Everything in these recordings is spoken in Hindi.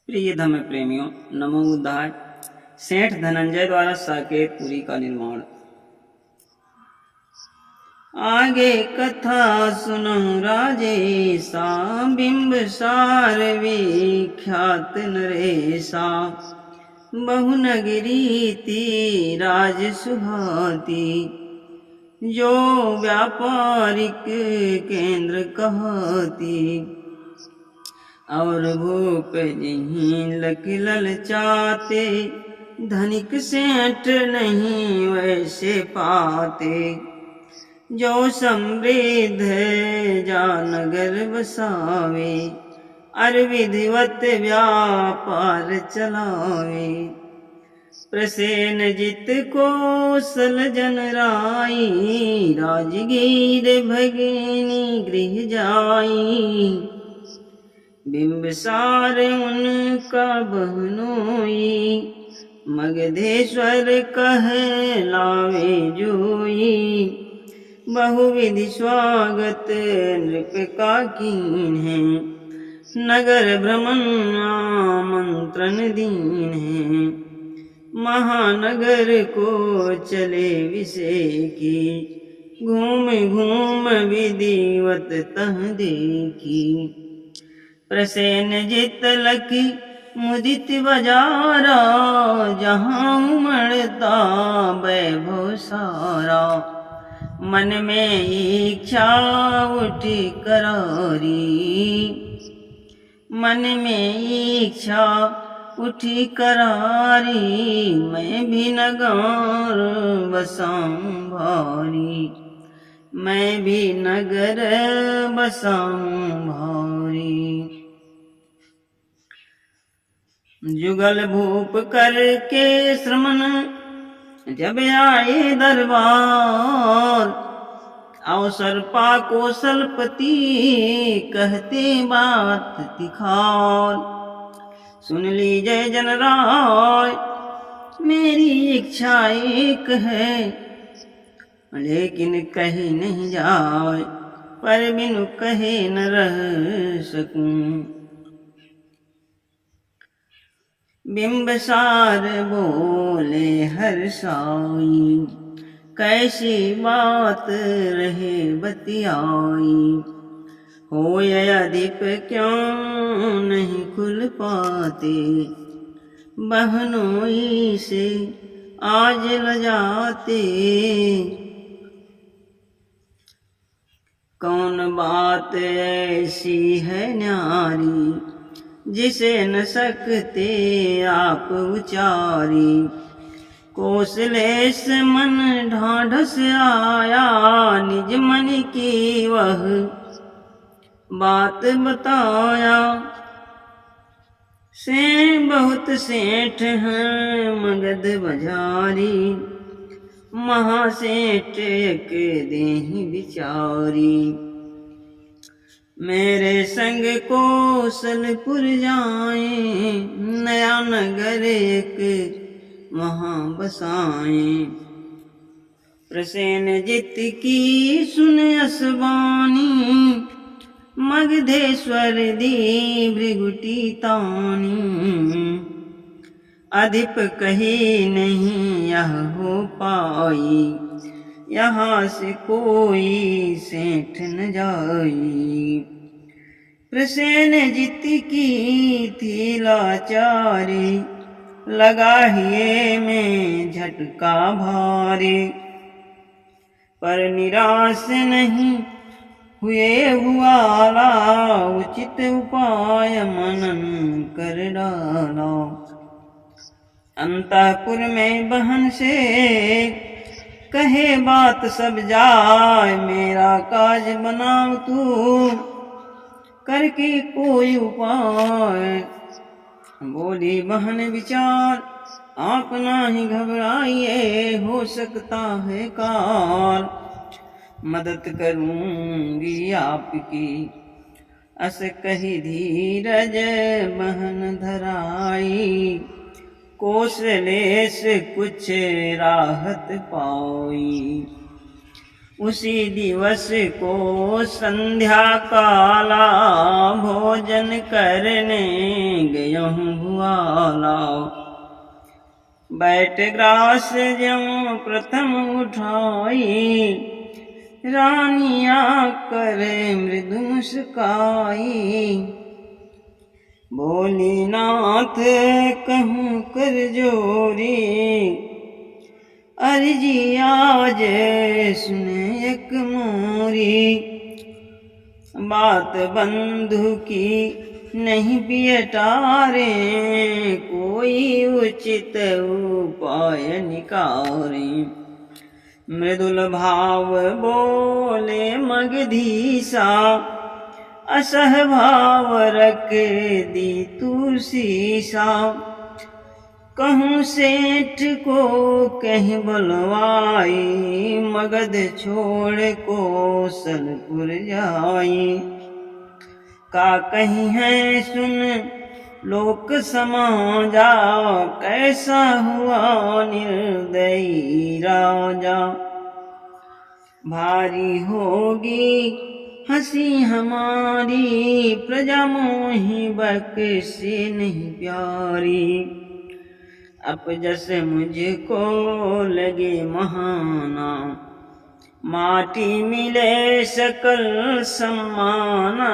प्रिय धम्म प्रेमियों, नमो बुद्धाय। सेठ धनंजय द्वारा साकेतपुरी का निर्माण। आगे कथा सुनो राजेशा, बिंबसार विख्यात नरेशा। बहुनगरी ती राज सुहाती, जो व्यापारिक केंद्र कहती। और भूप जिहीं लक ललचाते, धनिक सेठ नहीं वैसे पाते। जो समृद्ध जा नगर बसावे, अर विधिवत व्यापार चलावे। प्रसेनजित कौशल जन राई, राजगीर भगिनी गृह जाई। बिंबसार उनका बहनोई, मगधेश्वर कहलावे जोई। बहुविधि स्वागत नृप का कीन है, नगर भ्रमण आमंत्रण दीन है। महानगर को चले विषय की, घूम घूम विधिवत तह देखी। प्रसेनजित लखी मुदित बजारा, जहाँ उमड़ता वैभव सारा। मन में इच्छा उठी करारी, मन में इच्छा उठी करारी। मैं भी नगर बसाऊं भारी, मैं भी नगर बसाऊं भारी। जुगल भूप करके श्रमण जब आए दरबार। अवसर पा कौशलपति कहते बात तिखार। सुन लीजिए जनराय, मेरी इच्छा एक है, लेकिन कही नहीं जाए। पर बिनु कहे न रह सकूं। बिंबसार बोले हर्षाई, कैसी बात रहे बतियाई। होय अधिप क्यों नहीं खुल पाते, बहनोई से आज लजाते। कौन बात ऐसी है न्यारी, जिसे न सकते आप उचारी। कौशलेश मन ढाढ़स आया, निज मन की वह बात बताया। से बहुत सेठ हैं मगध बजारी, महासेठ एक देहि बिचारी। मेरे संग कौशलपुर जाएं, नया नगर एक वहाँ बसाएं। प्रसेनजित की सुन असबानी, मगधेश्वर दी भृगुटी तानी। अधिप कही नहीं यह हो पाई, यहाँ से कोई सेठ न जाई। प्रसेनजित की थी लाचारी, लगा हिये में झटका भारी। पर निराश नहीं हुए हुआला, उचित उपाय मनन कर डाला। अंतःपुर में बहन से कहे बात सब जाय। मेरा काज बनाओ तू करके कोई उपाय। बोली बहन विचार, आप नहीं घबराइए, हो सकता है काल। मदद करूंगी आपकी, अस कही धीरज बहन धराई। कौशलेश कुछ राहत पाई। उसी दिवस को संध्या काला भोजन करने गयहूँ भुआला। बैठ ग्रास ज्यों प्रथम उठाई रानिया करे मृदु मुस्काई। बोली नाथ कहूँ कर जोरी अर्जी आज सुने एक मोरी। बात बंधु की नहीं बियटारे कोई उचित उपाय निकारे। मृदुल भाव बोले मगधीसा असह भाव रख दी तुलसी सा। कहूँ सेठ को कहीं बुलवाई मगध छोड़ कौशलपुर जाई। का कहीं है सुन लोक समाजा कैसा हुआ निर्दयी राजा। भारी होगी हंसी हमारी प्रजा मोहि बख्शे नहीं प्यारी। अपजस मुझको लगे महाना माटी मिले सकल सम्माना।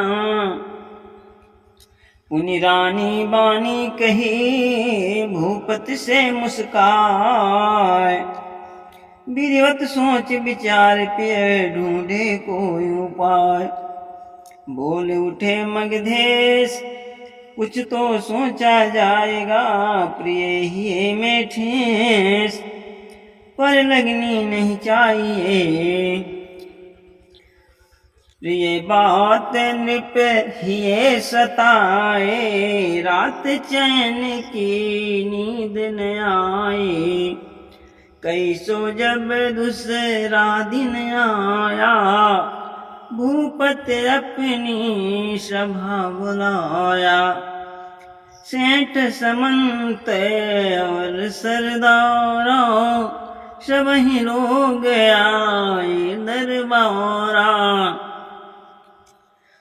पुनि रानी बानी कही भूपत से मुस्काए। विधिवत सोच विचार पे ढूंढे कोई उपाय। बोल उठे मगधेश कुछ तो सोचा जाएगा प्रिय ही में ठेस पर लगनी नहीं चाहिए। प्रिय बात नृप ही सताए रात चैन की नींद न आए। कैसो जब दूसरा दिन आया भूपत अपनी सभा बुलाया। सेठ समंत और सरदारा सब ही लोग आए दरबारा।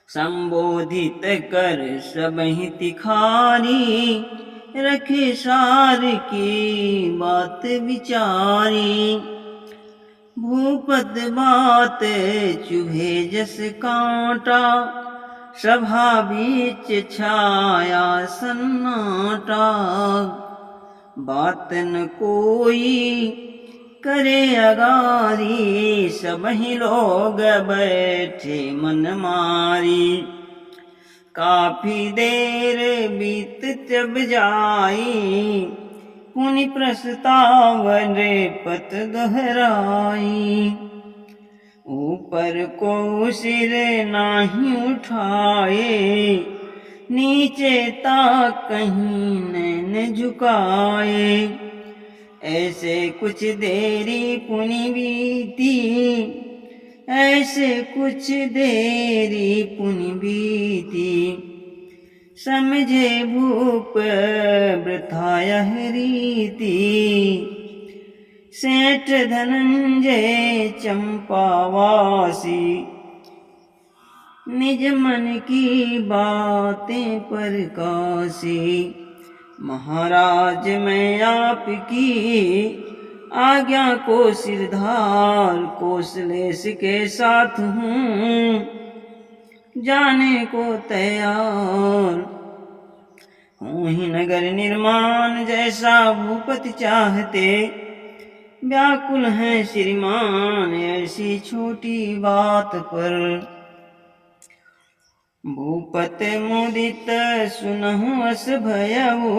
संबोधित कर सब ही तिखारी रखे सार की बात विचारी। भूपत बात चुभे जस कांटा सभा बीच छाया सन्नाटा। बात न कोई करे अगारी सब ही लोग बैठे मन मारी। काफी देर बीत जब जाई पुनि प्रस्ताव नृपत दोहराई। ऊपर को सिर नाही उठाए नीचे ताक कहीं नैन झुकाए। ऐसे कुछ देरी पुनि बीती ऐसे कुछ देरी पुनि बीती। समझे भूप वृथा यह रीति। सेठ धनंजय चंपावासी निज मन की बातें प्रकाशी। महाराज मैं आपकी आज्ञा को सिरधार कौशलेश के साथ हूँ जाने को तैयार। हूँ ही नगर निर्माण जैसा भूपति चाहते व्याकुल है श्रीमान ऐसी छोटी बात पर। भूपत मुदित सुनहु अस भयऊ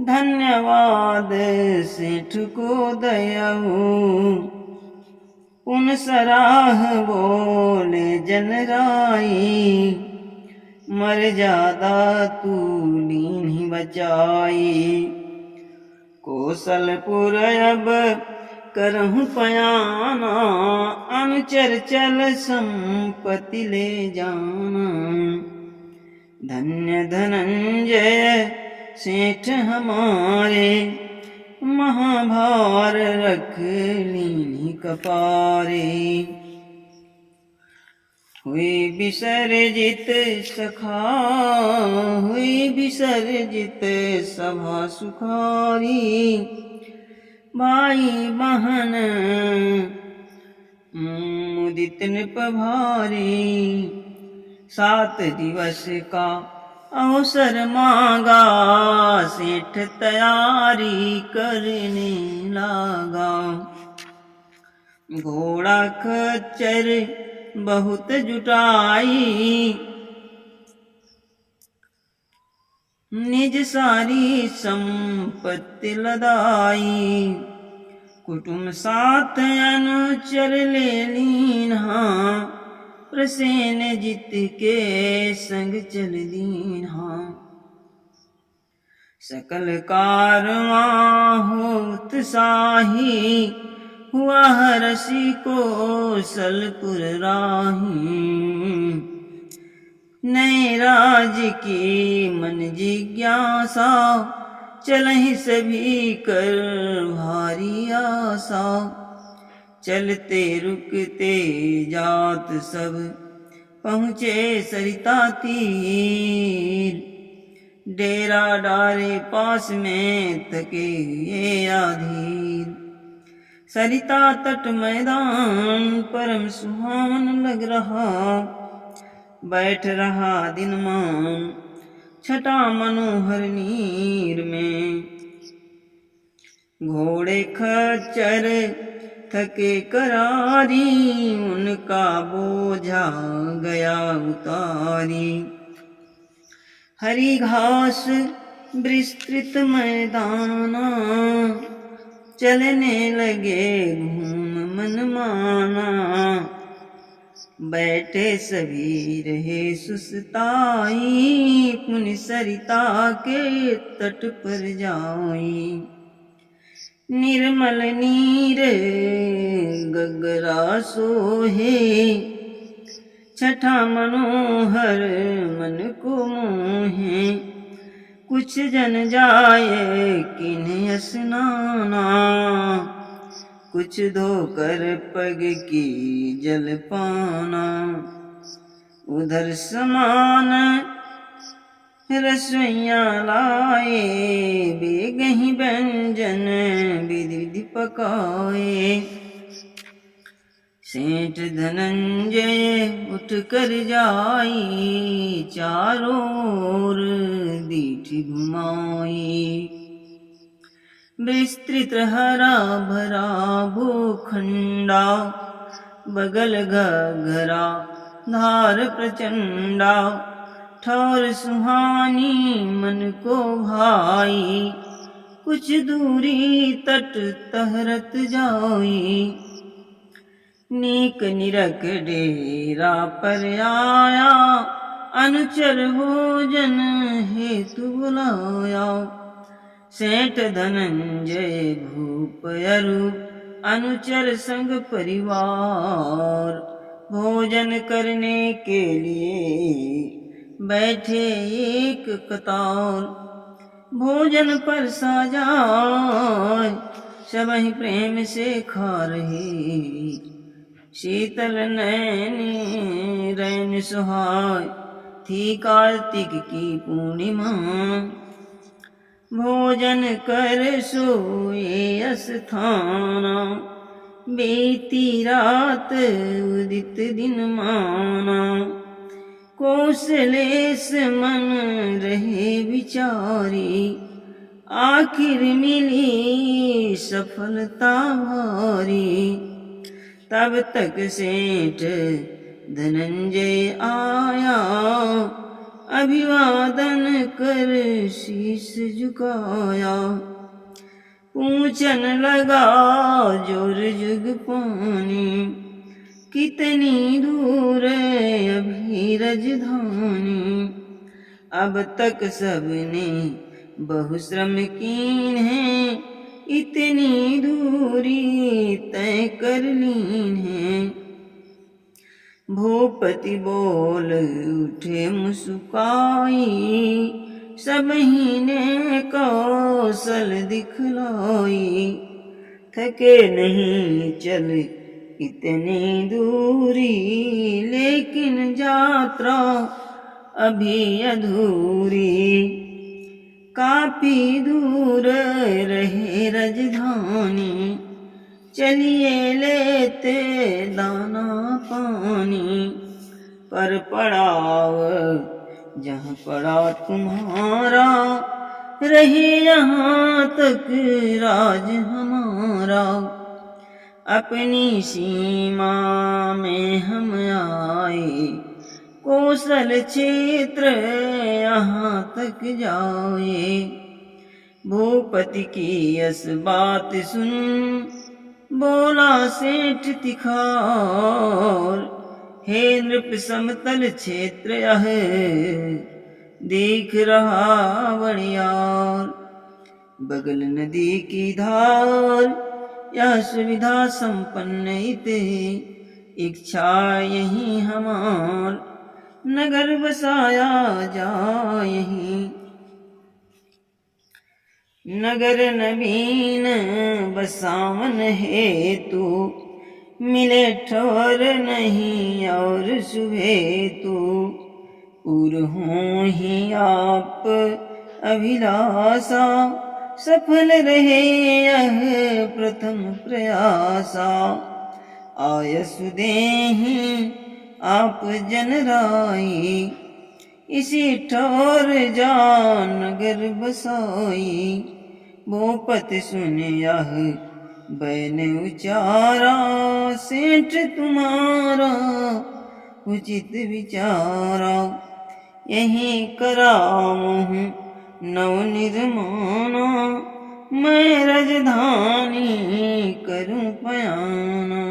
धन्यवाद सेठ को दयाऊ। पुन सराह बोले जनराई मर्यादा तू लीन्ही बचाई। कौशलपुर अब करहूँ पयाना अनुचर चल संपत्ति ले जाना। धन्य धनंजय सेठ हमारे महाभार रख लीनी कपारे। हुई विसर्जित सखा हुई विसर्जित सभा सुखारी। भाई बहन मुदित नृप भारी। 7 दिवस का अवसर मांगा सेठ तैयारी करने लगा। घोड़ा खच्चर बहुत जुटाई निज सारी संपत्ति लदाई। कुटुम साथ अनुचर ले लीन्हा प्रसेनजित के संग चल दीन्हा। सकल कारवां हो उत्साही हुआ हरषि कौशलपुर राही। नए राज की मन जिज्ञासा चलहि सभी कर भारी आशा। चलते रुकते जात सब पहुँचे सरिता तीर। डेरा डारे पास में थके ये आधीर। सरिता तट मैदान परम सुहावन लग रहा। बैठ रहा दिनमान छटा मनोहर नीर में। घोड़े खच्चर थके करारी उनका बोझा गया उतारी। हरी घास विस्तृत मैदाना चलने लगे घूम मन माना। बैठे सभी रहे सुस्ताई पुनि सरिता के तट पर जाई। निर्मल नीर गगरा सोहे छठा मनोहर मन को मोहे। कुछ जन जाए किन्हें स्नाना कुछ धोकर पग की जल पाना। उधर समान रसोइयाँ लाए बेगहि व्यंजन विधि पकाए। सेठ धनंजय उठ कर जाई चारों ओर दीठी घुमाई। विस्तृत हरा भरा भूखंडा बगल घघरा धार प्रचंडा। ठौर सुहानी मन को भाई कुछ दूरी तट तहरत जाई। नीक निरख डेरा पर आया अनुचर भोजन हेतु बुलाया। सेठ धनंजय भूप अरु अनुचर संग परिवार भोजन करने के लिए बैठे एक कतार। भोजन पर साजाए सबहि प्रेम से खा रहे। शीतल नैनी रैन सुहाय थी कार्तिक की पूर्णिमा। भोजन कर सोए अस्थाना बीती रात उदित दिन माना। कौशलेश मन रहे विचारी आखिर मिली सफलता भारी। तब तक सेठ धनंजय आया अभिवादन कर शीश झुकाया। पूछन लगा जोर जुग पानी कितनी दूर अभी राजधानी। अब तक सबने बहुश्रम कीन है इतनी दूरी तय कर लीन है। भूपति बोल उठे मुस्काई सबही ने कौशल दिखलाई। थके नहीं चल इतनी दूरी, लेकिन यात्रा अभी अधूरी। काफी दूर रहे राजधानी, चलिए लेते दाना पानी। पर पड़ाव जहाँ पड़ा तुम्हारा, रहे यहाँ तक राज हमारा। अपनी सीमा में हम आए, कौशल क्षेत्र यहाँ तक जाए। भूपति की यस बात सुन, बोला सेठ तिखार। हे नृप समतल क्षेत्र यह दिख रहा बड़ियार। बगल नदी की धार, यह सुविधा संपन्न इते। इच्छा यही हमार, नगर बसाया जायहि। नगर नवीन बसावन हेतु, मिले ठोर नहीं और सुहेतु। पूर हों ही आप अभिलाषा, सफल रहे यह प्रथम प्रयासा। आयसु देहि आप जनराई, इसी ठोर जा नगर बसाई। भूपति सुन यह बैन उचारा, सेठ तुम्हारा उचित विचारा। यही कराऊँ नव निर्माणा, मैं राजधानी करूँ पयाना।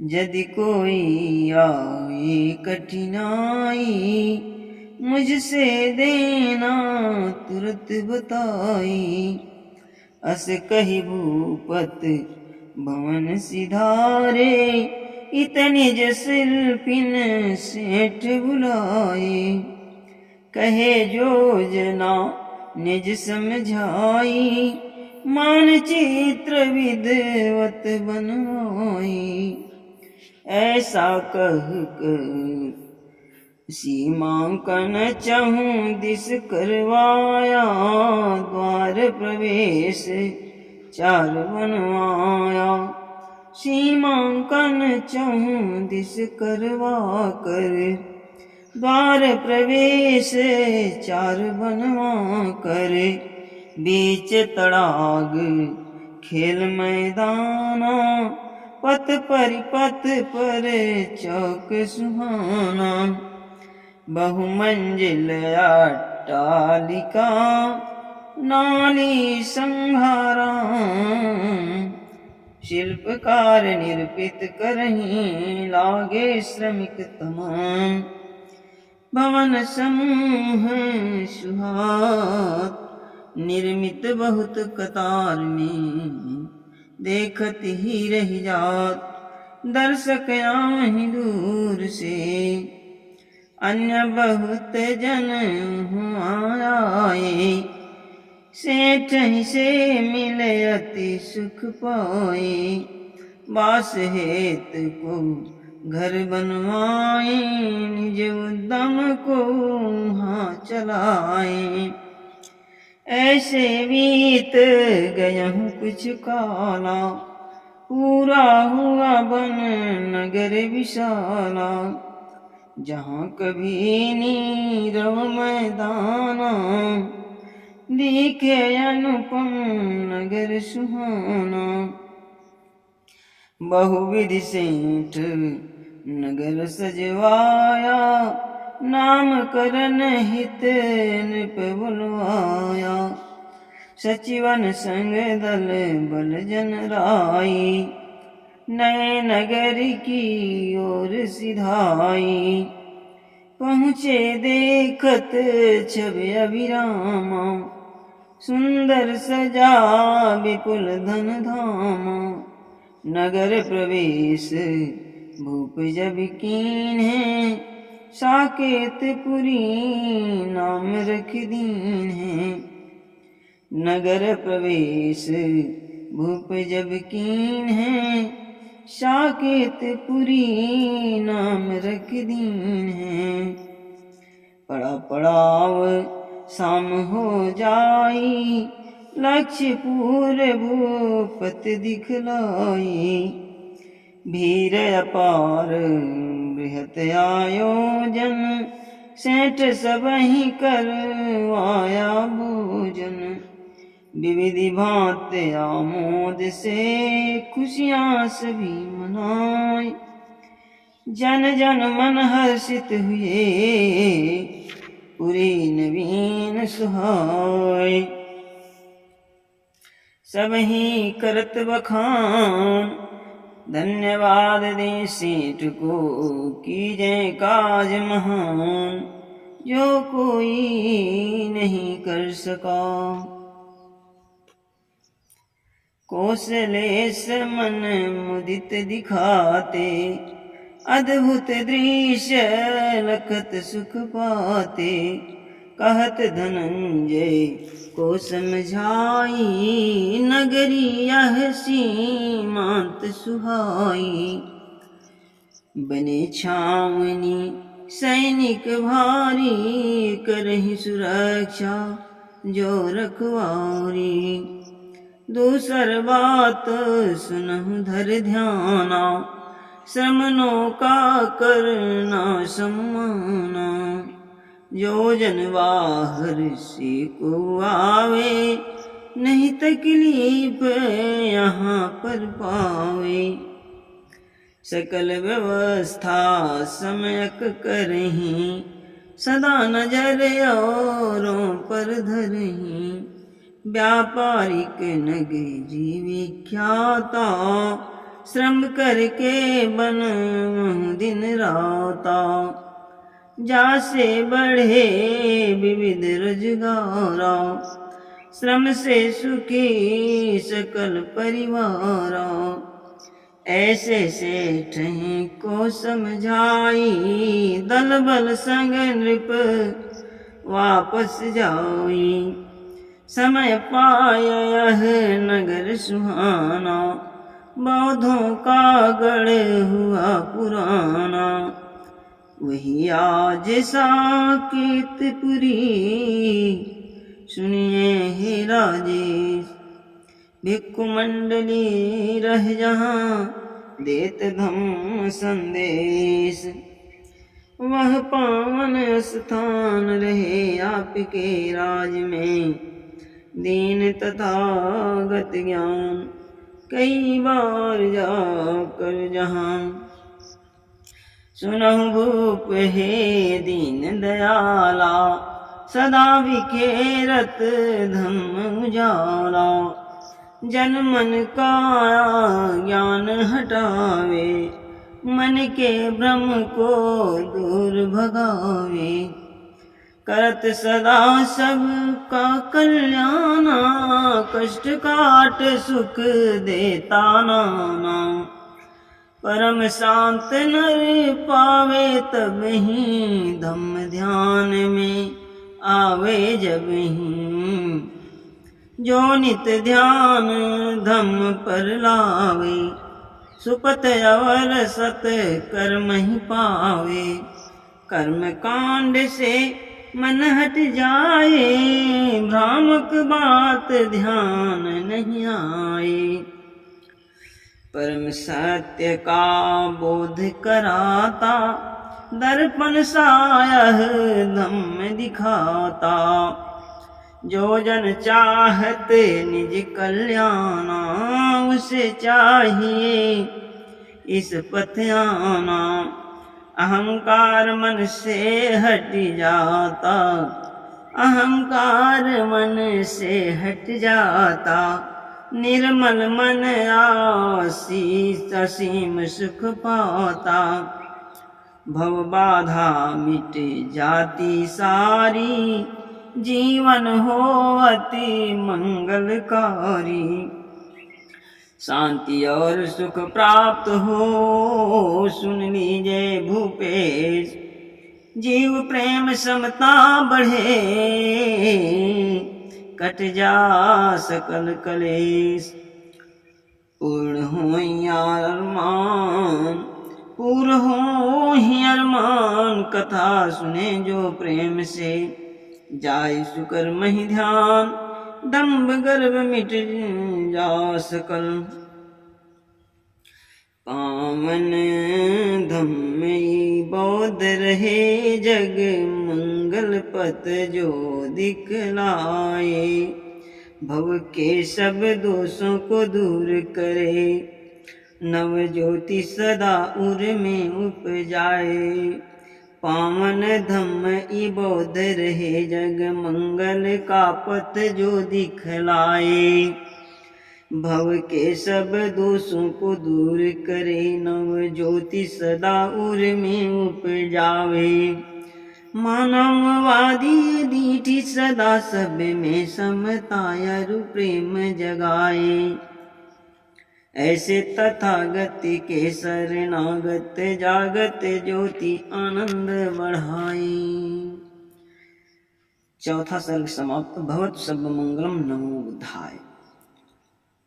यदि कोई आए कठिनाई, मुझसे देना तुरंत बताई। अस कही भूपत भवन सिधारे, इतने जो शिल्पिन सेठ बुलाए। कहे योजना निज समझाई, मानचित्र विधिवत बनवाई। ऐसा कह कर सीमांकन चहूँ दिस करवाया। द्वार प्रवेश चार बनवाया, सीमांकन चहूँ दिस करवा कर। द्वार प्रवेश चार बनवा कर, बीच तड़ाग खेल मैदाना। पथ परिपथ पर चौक सुहाना, बहुमंजिल अट्टालिका नाली संघारा। शिल्पकार निर्पित करहीं लागे श्रमिक तमाम। भवन समूह सुहात, निर्मित बहुत कतार में, देखत ही रह जात दर्शक आहि दूर से। अन्य बहुत जन हुआ आए, सेठ से मिले अति सुख पाए। बास हेत को घर बनवाए, निज उद्यम को वहाँ चलाए। ऐसे बीत गयहूँ कुछ काला, पूरा हुआ बन नगर विशाला। जहाँ कभी नीरव मैदाना, दिखे अनुपम नगर सुहाना। बहुविधि सेठ नगर सजवाया, नामकरण हित नृप बुलवाया। सचिवन संग दल बल जन राई, नए नगर की ओर सिधाई। पहुँचे देखत छवि अभिरामा, सुंदर सजा विपुल धन धामा। नगर प्रवेश भूप जब कीन्हे, साकेतपुरी नाम रख दीन है। नगर प्रवेश भूप जब कीन है, साकेतपुरी नाम रख दीन है। पड़ा पड़ाव शाम हो जाई, लक्ष्य पूरे भूपत दिखलाई। भीर अपार बृहत आयोजन, सेठ सबहि करवाया भोजन। विविधि भांति आमोद से खुशियाँ सभी मनाई। जन जन मन हर्षित हुए, पुरी नवीन सुहाय। सबही करत बखान, धन्यवाद दे सेठ को, कीजय काज महान, जो कोई नहीं कर सका। कौशलेश मन मुदित दिखाते, अद्भुत दृश्य लखत सुख पाते। कहत धनंजय को समझाई, नगरी यह सीमांत सुहाई। बने छावनी सैनिक भारी, करहि सुरक्षा जो रखवारी। दूसर बात सुनहु धर ध्याना, श्रमणों का करना सम्माना। जो जन बाहर से को आवे, नहीं तकलीफ यहाँ पर पावे। सकल व्यवस्था समयक करहीं, सदा नजर औरों पर धरहीं। व्यापारिक नगरी जीविख्याता, श्रम करके बन दिन राता। जासे बढ़े विविध रोजगारा, श्रम से सुखी सकल परिवारा। ऐसे सेठ को समझाई, दल बल संग नृप वापस जाई। समय पाया यह नगर सुहाना, बौद्धों का गढ़ हुआ पुराना। वही आज साकेतपुरी, सुनिए हे राजेश। भिक्खु मंडली रह जहाँ, देत धम्म संदेश। वह पावन स्थान रहे आपके राज में, दीन तथागत ज्ञान कई बार जाकर जहाँ। सुनहु भूप हे दीन दयाला, सदा विखेरत धम्म उजाला। जन मन का ज्ञान हटावे, मन के भ्रम को दूर भगावे। करत सदा सबका कल्याणा, कष्ट काट सुख देता नाना। परम शांत नर पावे तब ही, धम्म ध्यान में आवे जब ही। जो नित ध्यान धम्म पर लावे, सुपथ अवर सत कर्म ही पावे। कर्म कांड से मन हट जाए, भ्रामक बात ध्यान नहीं आए। परम सत्य का बोध कराता, दर्पण सायह धम्म दिखाता। जो जन चाहत निज कल्याणा, उसे चाहिए इस पथ आना। अहंकार मन से हट जाता, अहंकार मन से हट जाता। निर्मल मन आशीष असीम सुख पाता। भव बाधा मिट जाती सारी, जीवन हो अति मंगलकारी। शांति और सुख प्राप्त हो, सुन लीजिए भूपेश। जीव प्रेम समता बढ़े, कट जा सकल कलेश। पूर्ण हो अरमान, पूर्ण हो ही अरमान, कथा सुने जो प्रेम से, जाय सुकर्म ही ध्यान, दंभ गर्भ मिट जा सकल। पावन धम्म बौद्ध रहे, जग मंगल पथ जो दिखलाए। भव के सब दोषों को दूर करे, नव ज्योति सदा उर में उपजाए। पावन धम्म ई बौद्ध रहे, जग मंगल का पथ जो दिखलाए। भव के सब दोषों को दूर करे, नव ज्योति सदा उर में उपजावे। मानववादी दीठी सदा सब में समता अरु प्रेम जगाए। ऐसे तथागत के शरणागत, जागत ज्योति आनंद बढ़ाए। चौथा सर्ग समाप्त। भवत सब मंगलम, नमो बुद्धाय।